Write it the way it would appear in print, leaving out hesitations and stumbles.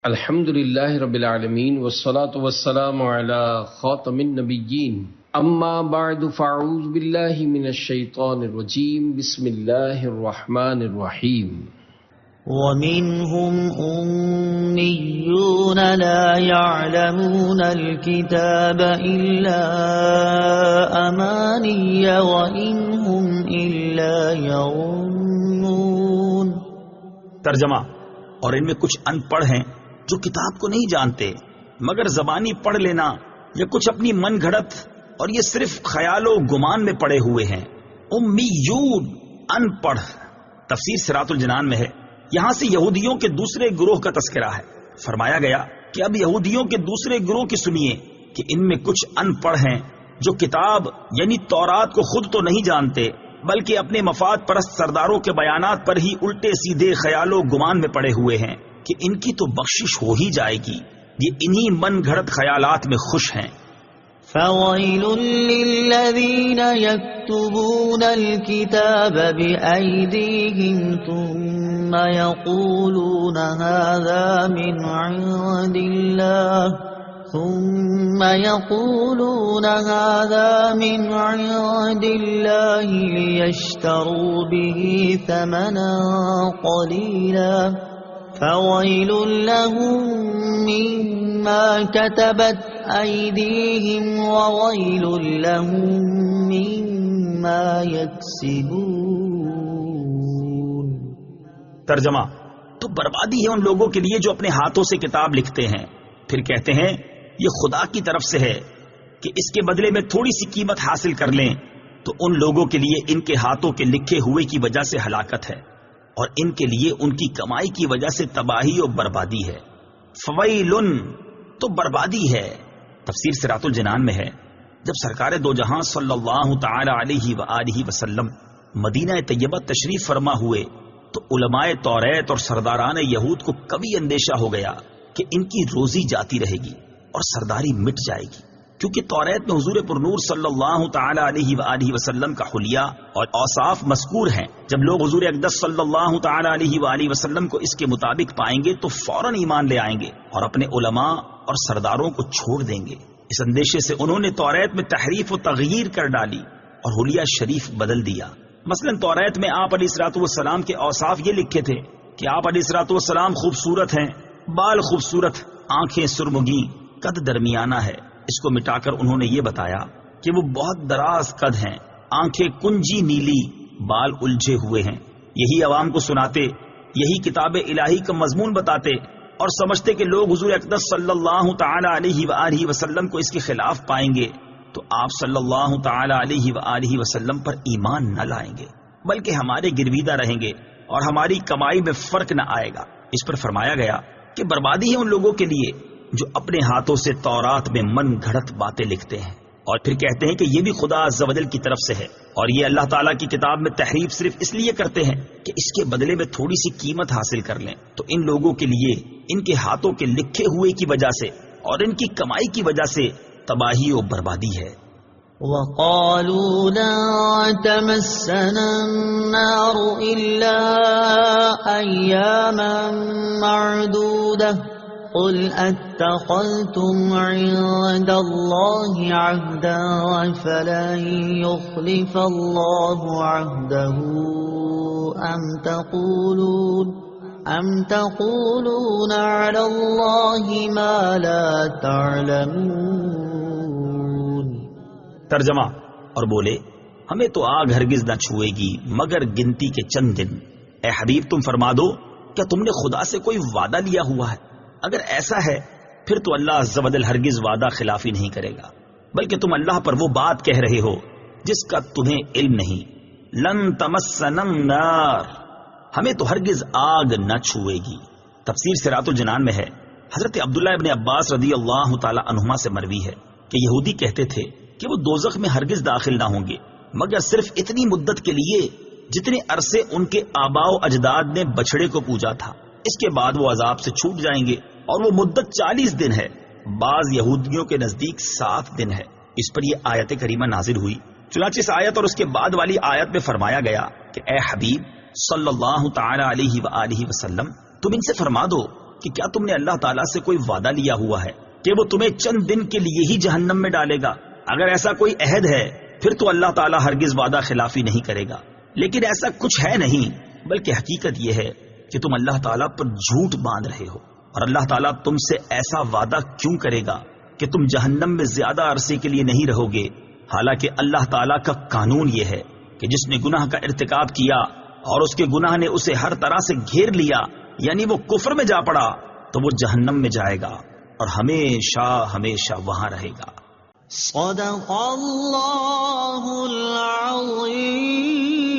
الحمد للہ رب العالمین والصلاة والسلام علی خاتم النبیین اما بعد فاعوذ باللہ من الشیطان الرجیم بسم اللہ الرحمن الرحیم وَمِنْهُمْ أُمِّيُّونَ لَا يَعْلَمُونَ الْكِتَابَ إِلَّا أَمَانِيَّ وَإِنْ هُمْ إِلَّا يَظُنُّونَ۔ ترجمہ: اور ان میں کچھ ان پڑھ ہیں جو کتاب کو نہیں جانتے مگر زبانی پڑھ لینا یا کچھ اپنی من گھڑت، اور یہ صرف خیال و گمان میں پڑے ہوئے ہیں۔ امیون، ان پڑھ۔ تفسیر صراط الجنان میں ہے، یہاں سے یہودیوں کے دوسرے گروہ کا تذکرہ ہے۔ فرمایا گیا کہ اب یہودیوں کے دوسرے گروہ کی سنیے کہ ان میں کچھ ان پڑھ ہیں جو کتاب یعنی تورات کو خود تو نہیں جانتے بلکہ اپنے مفاد پرست سرداروں کے بیانات پر ہی الٹے سیدھے خیال و گمان میں پڑے ہوئے ہیں کہ ان کی تو بخشش ہو ہی جائے گی، یہ انہی من گھڑت خیالات میں خوش ہیں۔ فَوَيْلٌ لِّلَّذِينَ يَكْتُبُونَ الْكِتَابَ بِأَيْدِيهِمْ ثُمَّ يَقُولُونَ هَذَا مِنْ عِندِ اللَّهِ لِيَشْتَرُوا بِهِ ثَمَنًا قَلِيلًا فَوَيْلٌ لَّهُم مِّمَّا كَتَبَتْ أَيْدِيهِمْ وَوَيْلٌ لَّهُم مِّمَّا يَكْسِبُونَ۔ ترجمہ: تو بربادی ہے ان لوگوں کے لیے جو اپنے ہاتھوں سے کتاب لکھتے ہیں پھر کہتے ہیں یہ خدا کی طرف سے ہے کہ اس کے بدلے میں تھوڑی سی قیمت حاصل کر لیں، تو ان لوگوں کے لیے ان کے ہاتھوں کے لکھے ہوئے کی وجہ سے ہلاکت ہے اور ان کے لیے ان کی کمائی کی وجہ سے تباہی اور بربادی ہے۔ فویلن، تو بربادی ہے۔ تفسیر صراط الجنان میں ہے، جب سرکار دو جہاں صلی اللہ تعالی علیہ وآلہ وسلم مدینہ طیبہ تشریف فرما ہوئے تو علماء توریت اور سرداران یہود کو کبھی اندیشہ ہو گیا کہ ان کی روزی جاتی رہے گی اور سرداری مٹ جائے گی، کیونکہ توریت میں حضور پرنور صلی اللہ تعالی علیہ وآلہ وسلم کا حلیہ اور اوصاف مذکور ہیں۔ جب لوگ حضور اقدس صلی اللہ تعالی علیہ وآلہ وسلم کو اس کے مطابق پائیں گے تو فوراً ایمان لے آئیں گے اور اپنے علماء اور سرداروں کو چھوڑ دیں گے۔ اس اندیشے سے انہوں نے توریت میں تحریف و تغییر کر ڈالی اور حلیہ شریف بدل دیا۔ مثلا توریت میں آپ علیہ الصلوۃ والسلام کے اوصاف یہ لکھے تھے کہ آپ علیہ الصلوۃ والسلام خوبصورت ہیں، بال خوبصورت، آنکھیں سرمگی، قد درمیانہ ہے۔ اس کو مٹا کر انہوں نے یہ بتایا کہ وہ بہت دراز قد ہیں، آنکھیں کنجی نیلی، بال الجھے ہوئے ہیں۔ یہی عوام کو سناتے، یہی کتاب الہی کا مضمون بتاتے اور سمجھتے کہ لوگ حضور اقدس صلی اللہ تعالی علیہ وآلہ وسلم کو اس کے خلاف پائیں گے تو آپ صلی اللہ تعالی علیہ وآلہ وسلم پر ایمان نہ لائیں گے بلکہ ہمارے گرویدہ رہیں گے اور ہماری کمائی میں فرق نہ آئے گا۔ اس پر فرمایا گیا کہ بربادی ہے ان لوگوں کے لیے جو اپنے ہاتھوں سے تورات میں من گھڑت باتیں لکھتے ہیں اور پھر کہتے ہیں کہ یہ بھی خدا عز و جل کی طرف سے ہے، اور یہ اللہ تعالیٰ کی کتاب میں تحریف صرف اس لیے کرتے ہیں کہ اس کے بدلے میں تھوڑی سی قیمت حاصل کر لیں، تو ان لوگوں کے لیے ان کے ہاتھوں کے لکھے ہوئے کی وجہ سے اور ان کی کمائی کی وجہ سے تباہی و بربادی ہے۔ وَقَالُوا لَن تَمَسَّنَا النَّارُ إِلَّا أَيَّامًا مَّعْدُودَةً قُلْ أَتَّخَذْتُمْ عِندَ اللَّهِ عَهْدًا فَلَن يُخْلِفَ اللَّهُ عَهْدَهُ أَمْ تَقُولُونَ عَلَى اللَّهِ مَا لَا تَعْلَمُونَ۔ ترجمہ: اور بولے ہمیں تو آگ ہرگز نہ چھوئے گی مگر گنتی کے چند دن۔ اے حبیب تم فرما دو کیا تم نے خدا سے کوئی وعدہ لیا ہوا ہے؟ اگر ایسا ہے پھر تو اللہ عز و جل ہرگز وعدہ خلافی نہیں کرے گا، بلکہ تم اللہ پر وہ بات کہہ رہے ہو جس کا تمہیں علم نہیں۔ لن تمسنا النار، ہمیں تو ہرگز آگ نہ چھوئے گی۔ تفسیر صراط الجنان میں ہے، حضرت عبداللہ ابن عباس رضی اللہ تعالی عنہما سے مروی ہے کہ یہودی کہتے تھے کہ وہ دوزخ میں ہرگز داخل نہ ہوں گے مگر صرف اتنی مدت کے لیے جتنے عرصے ان کے آباء و اجداد نے بچھڑے کو پوجا تھا، اس کے بعد وہ عذاب سے چھوٹ جائیں گے اور وہ مدت 40 دن ہے، بعض یہودیوں کے نزدیک 7 دن ہے۔ اس پر یہ آیت کریمہ نازل ہوئی۔ چنانچہ اس آیت اور اس کے بعد والی آیت میں فرمایا گیا کہ اے حبیب صلی اللہ تعالی علیہ وآلہ وسلم تم ان سے فرما دو کہ کیا تم نے اللہ تعالیٰ سے کوئی وعدہ لیا ہوا ہے کہ وہ تمہیں چند دن کے لیے ہی جہنم میں ڈالے گا؟ اگر ایسا کوئی عہد ہے پھر تو اللہ تعالیٰ ہرگز وعدہ خلافی نہیں کرے گا، لیکن ایسا کچھ ہے نہیں، بلکہ حقیقت یہ ہے کہ تم اللہ تعالیٰ پر جھوٹ باندھ رہے ہو، اور اللہ تعالیٰ تم سے ایسا وعدہ کیوں کرے گا کہ تم جہنم میں زیادہ عرصے کے لیے نہیں رہو گے، حالانکہ اللہ تعالیٰ کا قانون یہ ہے کہ جس نے گناہ کا ارتکاب کیا اور اس کے گناہ نے اسے ہر طرح سے گھیر لیا، یعنی وہ کفر میں جا پڑا، تو وہ جہنم میں جائے گا اور ہمیشہ ہمیشہ وہاں رہے گا۔ صدق اللہ العظیم۔